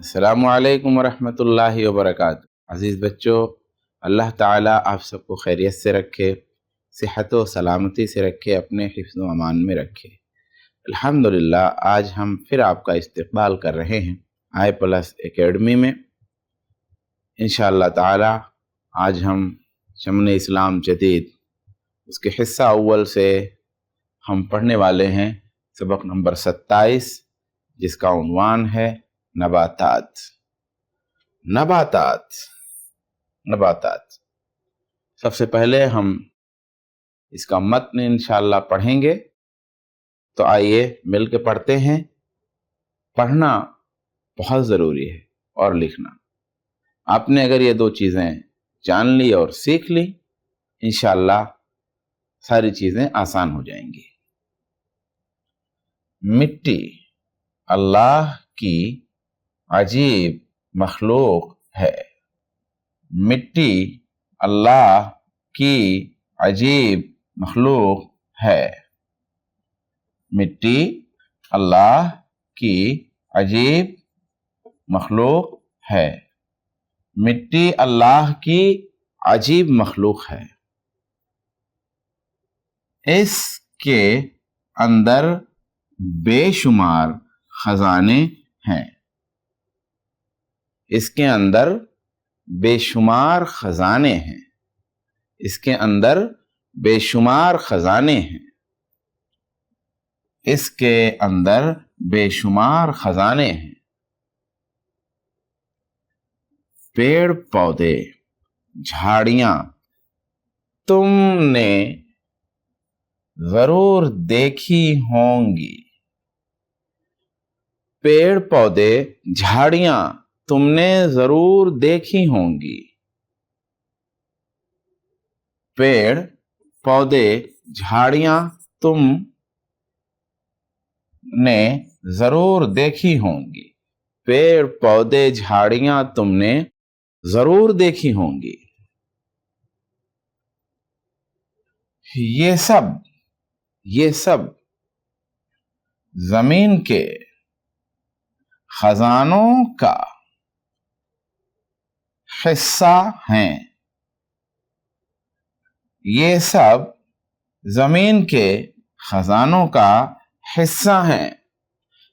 السلام علیکم ورحمۃ اللہ وبرکاتہ۔ عزیز بچوں، اللہ تعالیٰ آپ سب کو خیریت سے رکھے، صحت و سلامتی سے رکھے، اپنے حفظ و امان میں رکھے۔ الحمدللہ آج ہم پھر آپ کا استقبال کر رہے ہیں i+ اکیڈمی میں۔ انشاءاللہ تعالیٰ آج ہم چمن اسلام جدید اس کے حصہ اول سے ہم پڑھنے والے ہیں سبق نمبر 27، جس کا عنوان ہے نباتات۔ سب سے پہلے ہم اس کا متن انشاءاللہ پڑھیں گے، تو آئیے مل کے پڑھتے ہیں۔ پڑھنا بہت ضروری ہے اور لکھنا۔ آپ نے اگر یہ دو چیزیں جان لی اور سیکھ لی، انشاءاللہ ساری چیزیں آسان ہو جائیں گی۔ مٹی اللہ کی عجیب مخلوق ہے۔ مٹی اللہ کی عجیب مخلوق ہے۔ مٹی اللہ کی عجیب مخلوق ہے۔ مٹی اللہ کی عجیب مخلوق ہے۔ اس کے اندر بے شمار خزانے ہیں۔ اس کے اندر بے شمار خزانے ہیں۔ اس کے اندر بے شمار خزانے ہیں۔ اس کے اندر بے شمار خزانے ہیں۔ پیڑ پودے، جھاڑیاں تم نے ضرور دیکھی ہوں گی۔ پیڑ پودے، جھاڑیاں تم نے ضرور دیکھی ہوں گی۔ پیڑ پودے، جھاڑیاں تم نے ضرور دیکھی ہوں گی۔ پیڑ پودے، جھاڑیاں تم نے ضرور دیکھی ہوں گی۔ یہ سب زمین کے خزانوں کا حصہ ہیں۔ یہ سب زمین کے خزانوں کا حصہ ہیں۔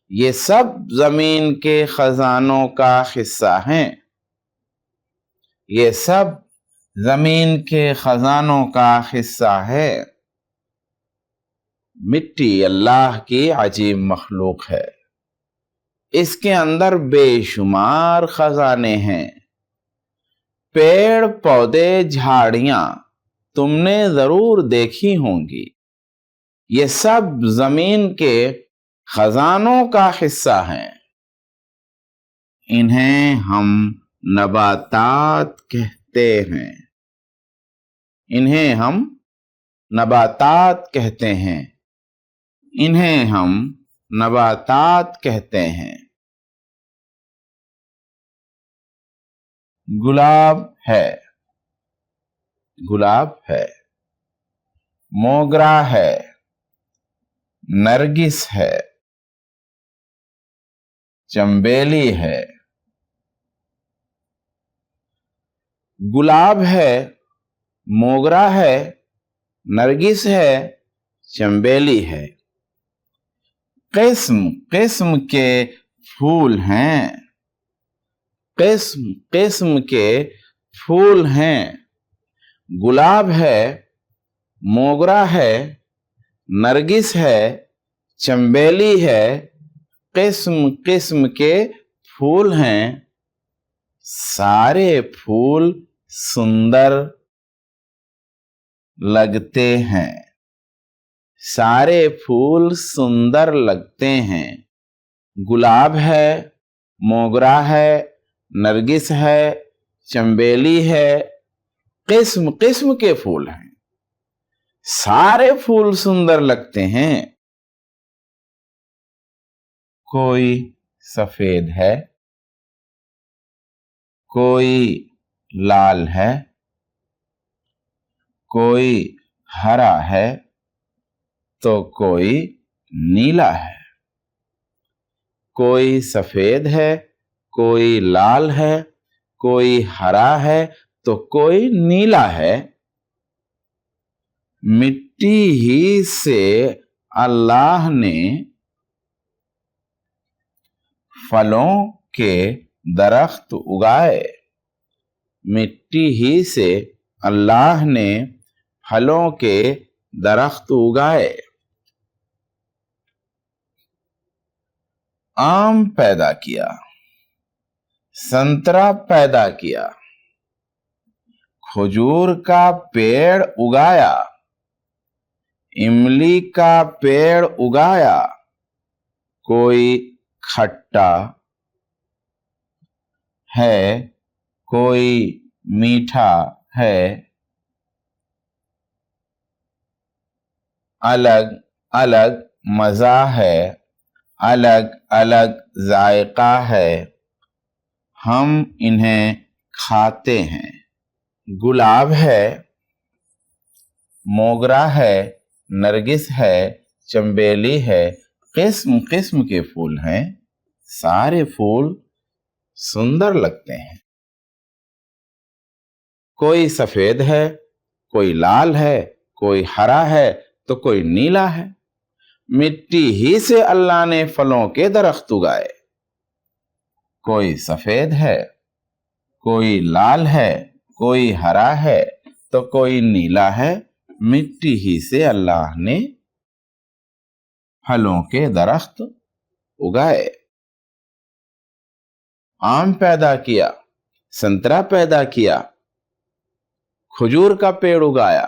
یہ سب زمین کے خزانوں کا حصہ ہیں۔ یہ سب زمین کے خزانوں کا حصہ ہے۔ مٹی اللہ کی عجیب مخلوق ہے۔ اس کے اندر بے شمار خزانے ہیں۔ پیڑ پودے، جھاڑیاں تم نے ضرور دیکھی ہوں گی۔ یہ سب زمین کے خزانوں کا حصہ ہیں۔ انہیں ہم نباتات کہتے ہیں۔ انہیں ہم نباتات کہتے ہیں۔ انہیں ہم نباتات کہتے ہیں۔ گلاب ہے۔ گلاب ہے۔ موگرا ہے۔ نرگس ہے۔ چنبیلی ہے۔ گلاب ہے، موگرا ہے، نرگس ہے، چنبیلی ہے۔ قسم قسم کے پھول ہیں۔ قسم قسم کے پھول ہیں۔ گلاب ہے، موگرا ہے، نرگس ہے، چنبیلی ہے۔ قسم قسم کے پھول ہیں۔ سارے پھول سندر لگتے ہیں۔ سارے پھول سندر لگتے ہیں۔ گلاب ہے، موگرا ہے، نرگس ہے، چنبیلی ہے۔ قسم قسم کے پھول ہیں۔ سارے پھول سندر لگتے ہیں۔ کوئی سفید ہے، کوئی لال ہے، کوئی ہرا ہے تو کوئی نیلا ہے۔ کوئی سفید ہے، کوئی لال ہے، کوئی ہرا ہے تو کوئی نیلا ہے۔ مٹی ہی سے اللہ نے پھلوں کے درخت اگائے۔ مٹی ہی سے اللہ نے پھلوں کے درخت اگائے۔ آم پیدا کیا، سنترا پیدا کیا، کھجور کا پیڑ اگایا، املی کا پیڑ اگایا، کوئی کھٹا ہے، کوئی میٹھا ہے، الگ الگ مزہ ہے، الگ الگ ذائقہ ہے، ہم انہیں کھاتے ہیں۔ گلاب ہے، موگرا ہے، نرگس ہے، چنبیلی ہے، قسم قسم کے پھول ہیں، سارے پھول سندر لگتے ہیں۔ کوئی سفید ہے، کوئی لال ہے، کوئی ہرا ہے تو کوئی نیلا ہے۔ مٹی ہی سے اللہ نے پھلوں کے درخت اگائے۔ کوئی سفید ہے، کوئی لال ہے، کوئی ہرا ہے تو کوئی نیلا ہے۔ مٹی ہی سے اللہ نے پھلوں کے درخت اگائے۔ آم پیدا کیا، سنترا پیدا کیا، کھجور کا پیڑ اگایا،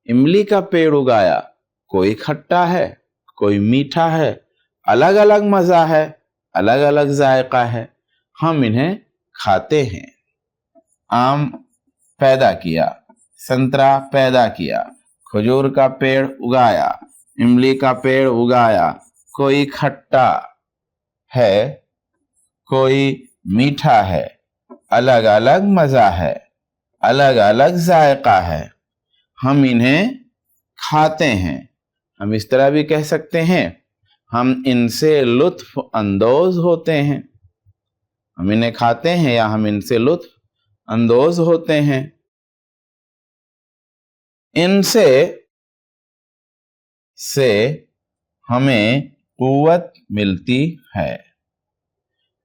املی کا پیڑ اگایا، کوئی کھٹا ہے، کوئی میٹھا ہے، الگ الگ مزہ ہے، الگ الگ ذائقہ ہے، ہم انہیں کھاتے ہیں۔ آم پیدا کیا، سنترا پیدا کیا، کھجور کا پیڑ اگایا، املی کا پیڑ اگایا، کوئی کھٹا ہے، کوئی میٹھا ہے، الگ الگ مزہ ہے، الگ الگ ذائقہ ہے، ہم انہیں کھاتے ہیں۔ ہم اس طرح بھی کہہ سکتے ہیں ہم ان سے لطف اندوز ہوتے ہیں۔ ہم انہیں کھاتے ہیں یا ہم ان سے لطف اندوز ہوتے ہیں۔ ان سے ہمیں قوت ملتی ہے،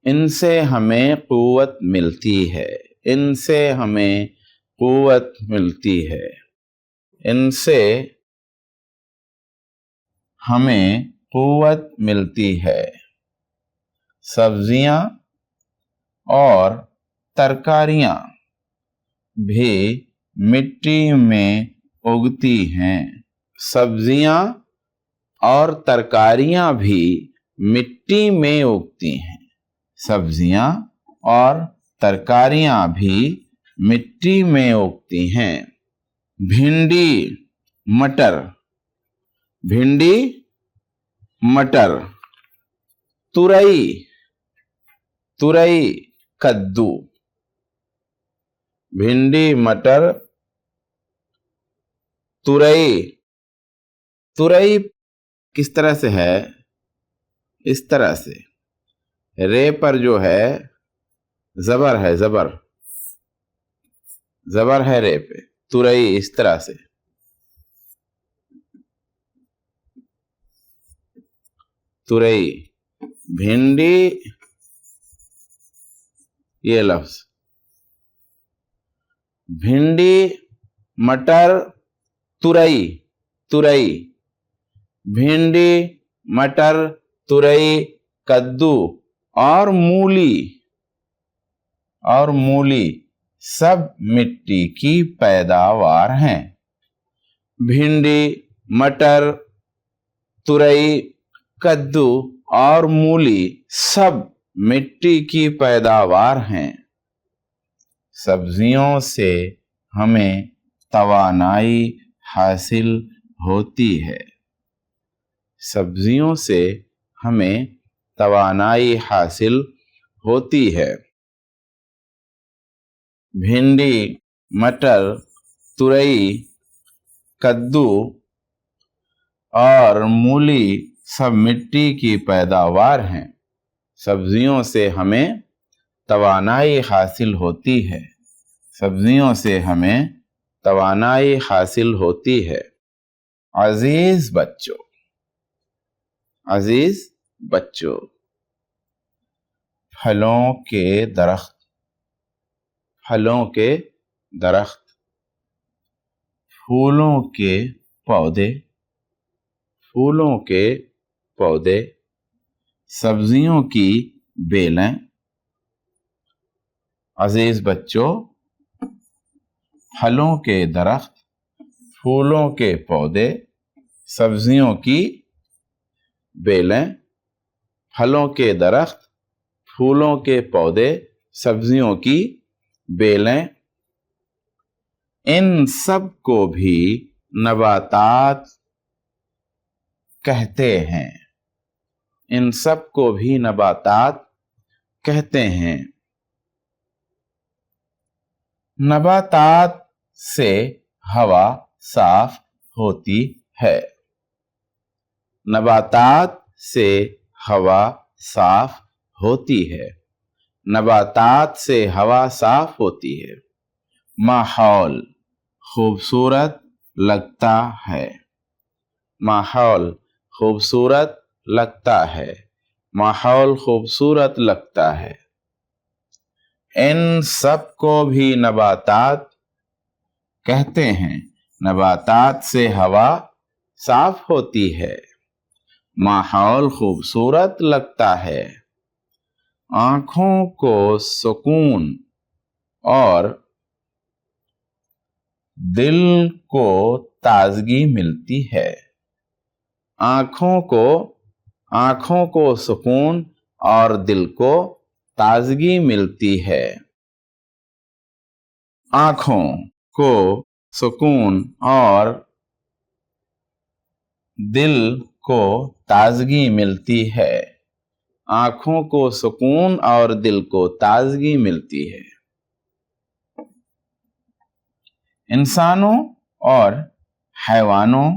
ان سے ہمیں قوت ملتی ہے، ان سے ہمیں قوت ملتی ہے، ان سے ہمیں قوت ملتی ہے۔ سبزیاں اور ترکاریاں بھی مٹی میں اگتی ہیں۔ سبزیاں اور ترکاریاں بھی مٹی میں اگتی ہیں۔ سبزیاں اور ترکاریاں بھی مٹی میں اگتی ہیں۔ بھنڈی، مٹر، بھنڈی، مٹر، تورئی، تورئی، کدو۔ بھنڈی، مٹر، تورئی۔ تورئی کس طرح سے ہے؟ اس طرح سے، رے پر جو ہے زبر ہے، زبر زبر ہے رے پہ، تورئی اس طرح سے۔ تورئی، بھنڈی یہ لفظ، بھنڈی، مٹر، تورئی، تورئی، بھنڈی، مٹر، تورئی، کدو اور مولی، اور مولی سب مٹی کی پیداوار ہیں۔ بھنڈی، مٹر، تورئی، کدو اور مولی سب مٹی کی پیداوار ہیں۔ سبزیوں سے ہمیں توانائی حاصل ہوتی ہے۔ سبزیوں سے ہمیں توانائی حاصل ہوتی ہے۔ بھنڈی، مٹر، تورئی، کدو اور مولی سب مٹی کی پیداوار ہیں۔ سبزیوں سے ہمیں توانائی حاصل ہوتی ہے، سبزیوں سے ہمیں توانائی حاصل ہوتی ہے۔ عزیز بچوں، عزیز بچوں، پھلوں کے درخت، پھلوں کے درخت، پھولوں کے پودے، پھولوں کے پودے، سبزیوں کی بیلیں۔ عزیز بچوں، پھلوں کے درخت، پھولوں کے پودے، سبزیوں کی بیلیں، پھلوں کے درخت، پھولوں کے پودے، سبزیوں کی بیلیں، ان سب کو بھی نباتات کہتے ہیں، ان سب کو بھی نباتات کہتے ہیں۔ نباتات سے ہوا صاف ہوتی ہے، نباتات سے ہوا صاف ہوتی ہے، نباتات سے ہوا صاف ہوتی ہے۔ ماحول خوبصورت لگتا ہے، ماحول خوبصورت لگتا ہے، ماحول خوبصورت لگتا ہے۔ ان سب کو بھی نباتات کہتے ہیں، نباتات سے ہوا صاف ہوتی ہے، ماحول خوبصورت لگتا ہے، آنکھوں کو سکون اور دل کو تازگی ملتی ہے، آنکھوں کو سکون اور دل کو تازگی ملتی ہے، آنکھوں کو سکون اور دل کو تازگی ملتی ہے، آنکھوں کو سکون اور دل کو تازگی ملتی ہے۔ انسانوں اور حیوانوں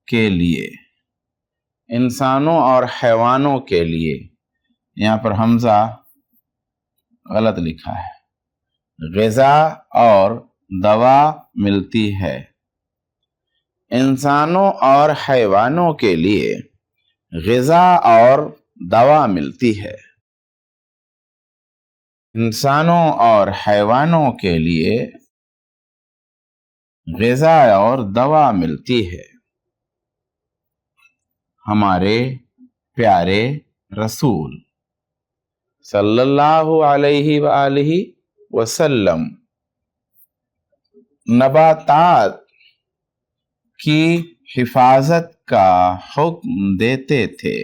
کے لیے، انسانوں اور حیوانوں کے لیے، یہاں پر حمزہ غلط لکھا ہے، غذا اور دوا ملتی ہے۔ انسانوں اور حیوانوں کے لیے غذا اور دوا ملتی ہے، انسانوں اور حیوانوں کے لیے غذا اور دوا ملتی ہے۔ ہمارے پیارے رسول صلی اللہ علیہ وآلہ وسلم نباتات کی حفاظت کا حکم دیتے تھے،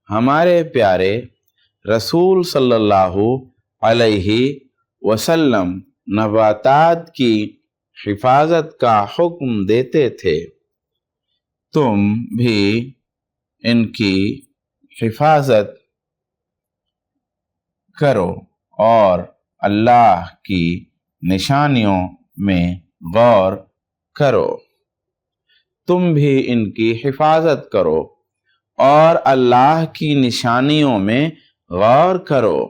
ہمارے پیارے رسول صلی اللہ علیہ وسلم نباتات کی حفاظت کا حکم دیتے تھے، تم بھی ان کی حفاظت کرو اور اللہ کی نشانیوں میں غور کرو، تم بھی ان کی حفاظت کرو اور اللہ کی نشانیوں میں غور کرو۔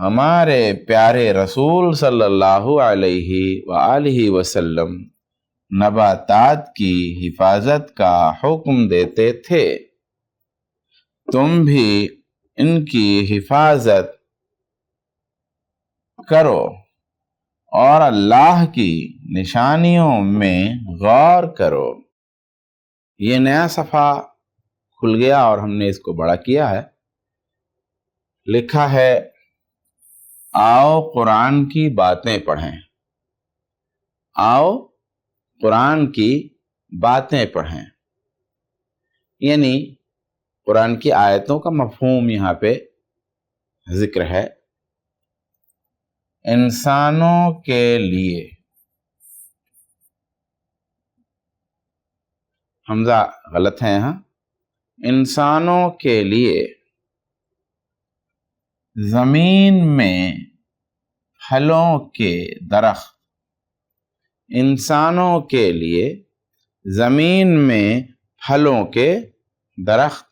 ہمارے پیارے رسول صلی اللہ علیہ وآلہ وسلم نباتات کی حفاظت کا حکم دیتے تھے، تم بھی ان کی حفاظت کرو اور اللہ کی نشانیوں میں غور کرو۔ یہ نیا صفحہ کھل گیا اور ہم نے اس کو بڑا کیا ہے، لکھا ہے آؤ قرآن کی باتیں پڑھیں، آؤ قرآن کی باتیں پڑھیں، یعنی قرآن کی آیتوں کا مفہوم یہاں پہ ذکر ہے۔ انسانوں کے لیے، حمزہ غلط ہے یہاں، انسانوں کے لیے زمین میں پھلوں کے درخت، انسانوں کے لیے زمین میں پھلوں کے درخت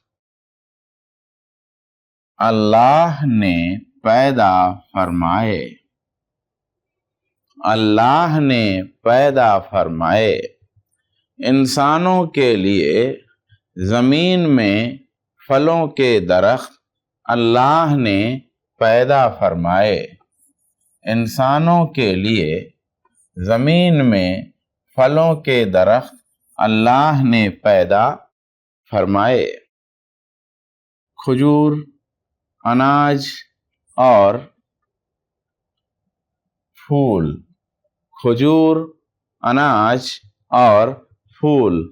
اللہ نے پیدا فرمائے، اللہ نے پیدا فرمائے۔ انسانوں کے لیے زمین میں پھلوں کے درخت اللہ نے پیدا فرمائے، انسانوں کے لیے زمین میں پھلوں کے درخت اللہ نے پیدا فرمائے۔ کھجور، اناج اور پھول، کھجور، اناج اور پھول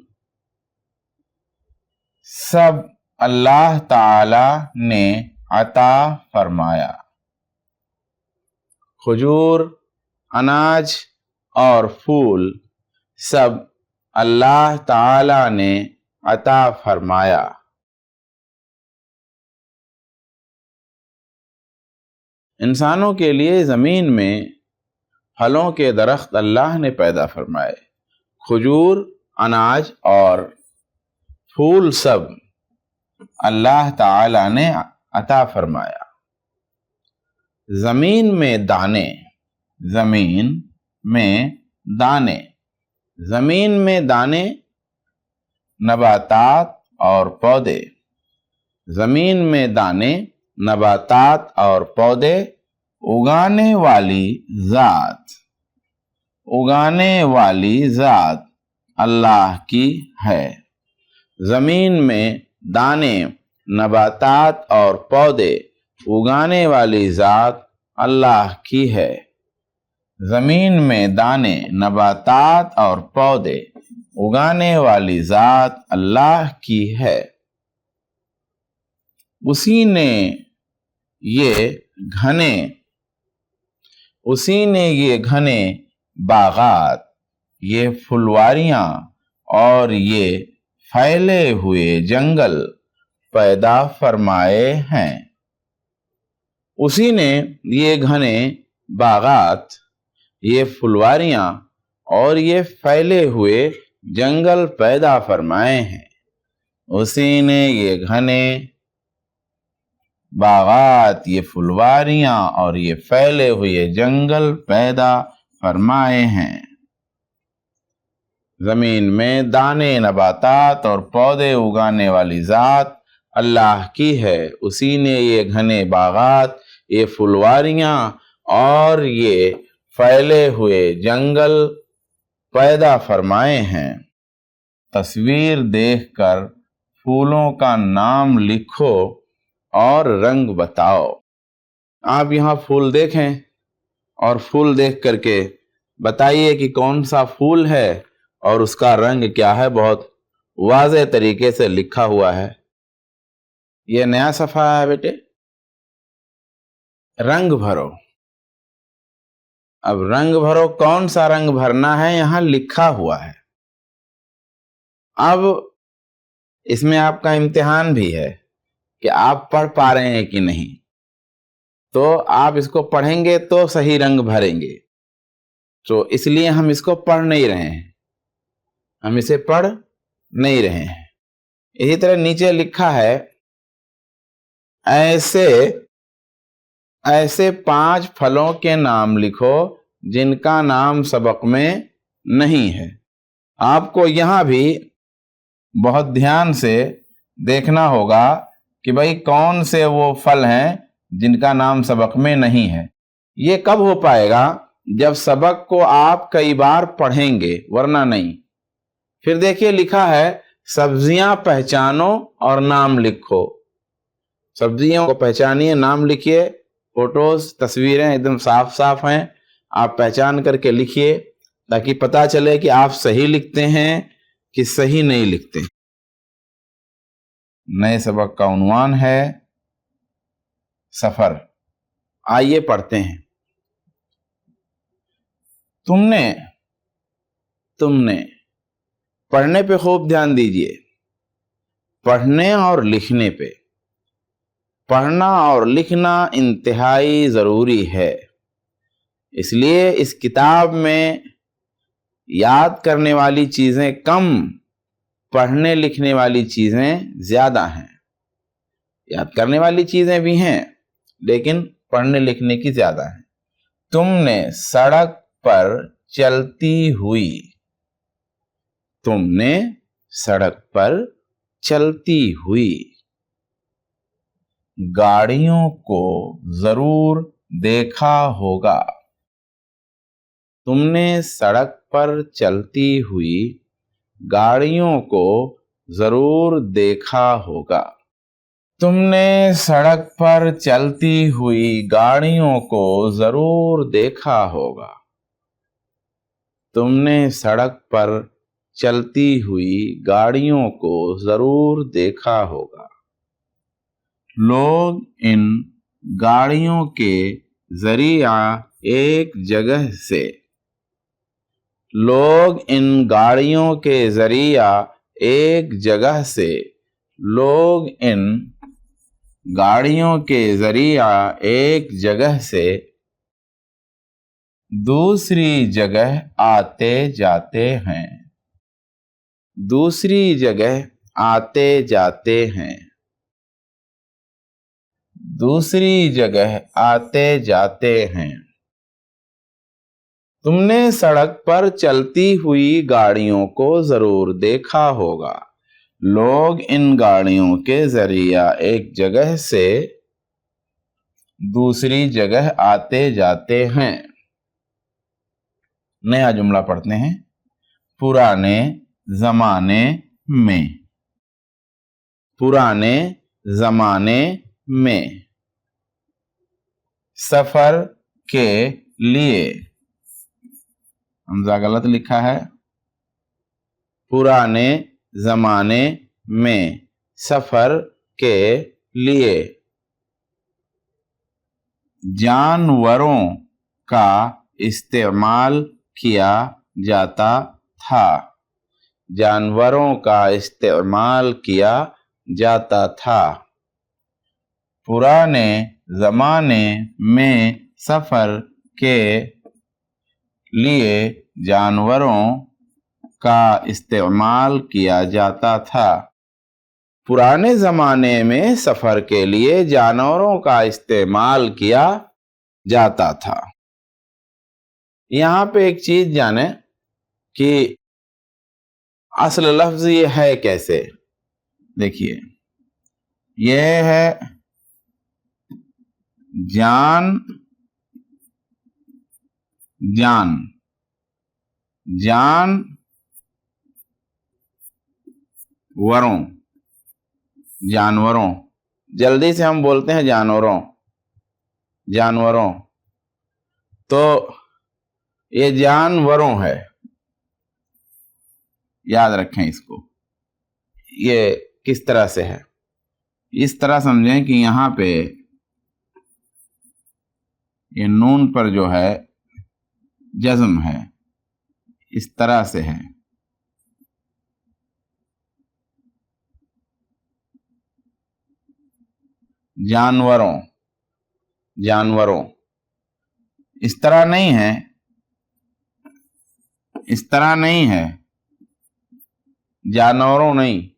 سب اللہ تعالی نے عطا فرمایا۔ کھجور، اناج اور پھول سب اللہ تعالی نے عطا فرمایا۔ انسانوں کے لیے زمین میں پھلوں کے درخت اللہ نے پیدا فرمائے، کھجور، اناج اور پھول سب اللہ تعالی نے عطا فرمایا۔ زمین میں دانے، زمین میں دانے، زمین میں دانے نباتات اور پودے، زمین میں دانے نباتات اور پودے اگانے والی ذات، اگانے والی ذات اللہ کی ہے۔ زمین میں دانے نباتات اور پودے اگانے والی ذات اللہ کی ہے۔ زمین میں دانے نباتات اور پودے اگانے والی ذات اللہ کی ہے۔ اسی نے یہ گھنے باغات، یہ پھلواریاں اور یہ پھیلے ہوئے جنگل پیدا فرمائے ہیں۔ اسی نے یہ گھنے باغات، یہ پھلواریاں اور یہ پھیلے ہوئے جنگل پیدا فرمائے ہیں۔ اسی نے یہ گھنے باغات، یہ پھلواریاں اور یہ پھیلے ہوئے جنگل پیدا فرمائے ہیں۔ زمین میں دانے نباتات اور پودے اگانے والی ذات اللہ کی ہے۔ اسی نے یہ گھنے باغات، یہ پھلواریاں اور یہ پھیلے ہوئے جنگل پیدا فرمائے ہیں۔ تصویر دیکھ کر پھولوں کا نام لکھو اور رنگ بتاؤ۔ آپ یہاں پھول دیکھیں اور پھول دیکھ کر کے بتائیے کہ کون سا پھول ہے اور اس کا رنگ کیا ہے۔ بہت واضح طریقے سے لکھا ہوا ہے۔ یہ نیا صفحہ ہے بیٹے، رنگ بھرو۔ اب رنگ بھرو، کون سا رنگ بھرنا ہے یہاں لکھا ہوا ہے۔ اب اس میں آپ کا امتحان بھی ہے کہ آپ پڑھ پا رہے ہیں کہ نہیں۔ تو آپ اس کو پڑھیں گے تو صحیح رنگ بھریں گے، تو اس لیے ہم اس کو پڑھ نہیں رہے ہیں، ہم اسے پڑھ نہیں رہے ہیں۔ اسی طرح نیچے لکھا ہے ایسے 5 پھلوں کے نام لکھو جن کا نام سبق میں نہیں ہے۔ آپ کو یہاں بھی بہت دھیان سے دیکھنا ہوگا کہ بھئی کون سے وہ پھل ہیں جن کا نام سبق میں نہیں ہے۔ یہ کب ہو پائے گا؟ جب سبق کو آپ کئی بار پڑھیں گے، ورنہ نہیں۔ پھر دیکھیے لکھا ہے سبزیاں پہچانو اور نام لکھو۔ سبزیوں کو پہچانیے، نام لکھیے۔ فوٹوز، تصویریں ایک دم صاف صاف ہیں، آپ پہچان کر کے لکھیے تاکہ پتہ چلے کہ آپ صحیح لکھتے ہیں کہ صحیح نہیں لکھتے۔ نئے سبق کا عنوان ہے سفر۔ آئیے پڑھتے ہیں۔ تم نے پڑھنے پہ خوب دھیان دیجئے، پڑھنے اور لکھنے پہ۔ پڑھنا اور لکھنا انتہائی ضروری ہے، اس لیے اس کتاب میں یاد کرنے والی چیزیں کم، پڑھنے لکھنے والی چیزیں زیادہ ہیں۔ یاد کرنے والی چیزیں بھی ہیں لیکن پڑھنے لکھنے کی زیادہ ہیں. تم نے سڑک پر چلتی ہوئی، تم نے سڑک پر چلتی ہوئی گاڑیوں کو ضرور دیکھا ہوگا. تم نے سڑک پر چلتی ہوئی گاڑیوں کو ضرور دیکھا ہوگا. تم نے سڑک پر چلتی ہوئی گاڑیوں کو ضرور دیکھا ہوگا. تم نے سڑک پر چلتی ہوئی گاڑیوں کو ضرور دیکھا ہوگا. لوگ ان گاڑیوں کے ذریعہ ایک جگہ سے، لوگ ان گاڑیوں کے ذریعہ ایک جگہ سے، لوگ ان گاڑیوں کے ذریعہ ایک جگہ سے دوسری جگہ آتے جاتے ہیں. دوسری جگہ آتے جاتے ہیں. دوسری جگہ آتے جاتے ہیں. تم نے سڑک پر چلتی ہوئی گاڑیوں کو ضرور دیکھا ہوگا. لوگ ان گاڑیوں کے ذریعہ ایک جگہ سے دوسری جگہ آتے جاتے ہیں. نیا جملہ پڑھتے ہیں. پرانے زمانے میں، پرانے زمانے میں. سفر کے لیے، حمزہ غلط لکھا ہے. پرانے زمانے میں سفر کے لیے جانوروں کا استعمال کیا جاتا تھا. جانوروں کا استعمال کیا جاتا تھا. پرانے زمانے میں سفر کے لیے جانوروں کا استعمال کیا جاتا تھا. پرانے زمانے میں سفر کے لیے جانوروں کا استعمال کیا جاتا تھا. یہاں پہ ایک چیز جانیں کہ اصل لفظ یہ ہے کیسے. دیکھیے، یہ ہے جانوروں. جلدی سے ہم بولتے ہیں جانوروں. تو یہ جانوروں ہے، یاد رکھیں اس کو. یہ کس طرح سے ہے؟ اس طرح سمجھیں کہ یہاں پہ یہ نون پر جو ہے جزم ہے، اس طرح سے ہے. جانوروں اس طرح نہیں ہے، اس طرح نہیں ہے. جانوروں نہیں،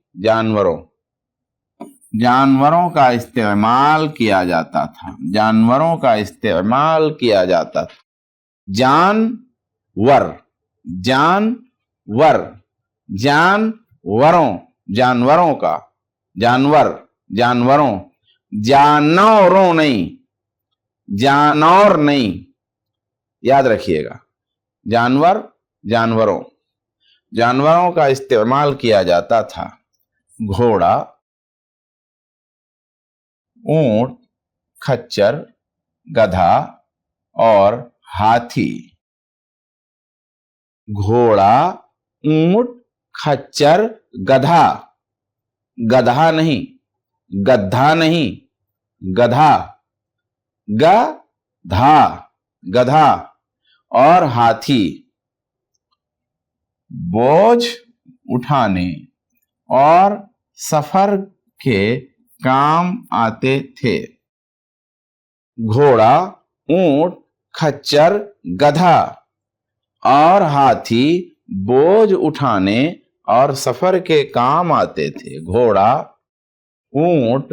جانوروں کا استعمال کیا جاتا تھا. جانوروں کا استعمال کیا جاتا تھا. جانوروں، جانوروں کا، جانوروں، جانوروں نہیں، جانور نہیں. یاد رکھیے گا، جانوروں کا استعمال کیا جاتا تھا. گھوڑا، اونٹ، کھچر، گدھا اور ہاتھی. گھوڑا، اونٹ، کھچر، گدھا. گدھا نہیں، گدھا اور ہاتھی بوجھ اٹھانے اور سفر کے کام آتے تھے. گھوڑا، اونٹ، کھچر، گدھا اور ہاتھی بوجھ اٹھانے اور سفر کے کام آتے تھے. گھوڑا، اونٹ،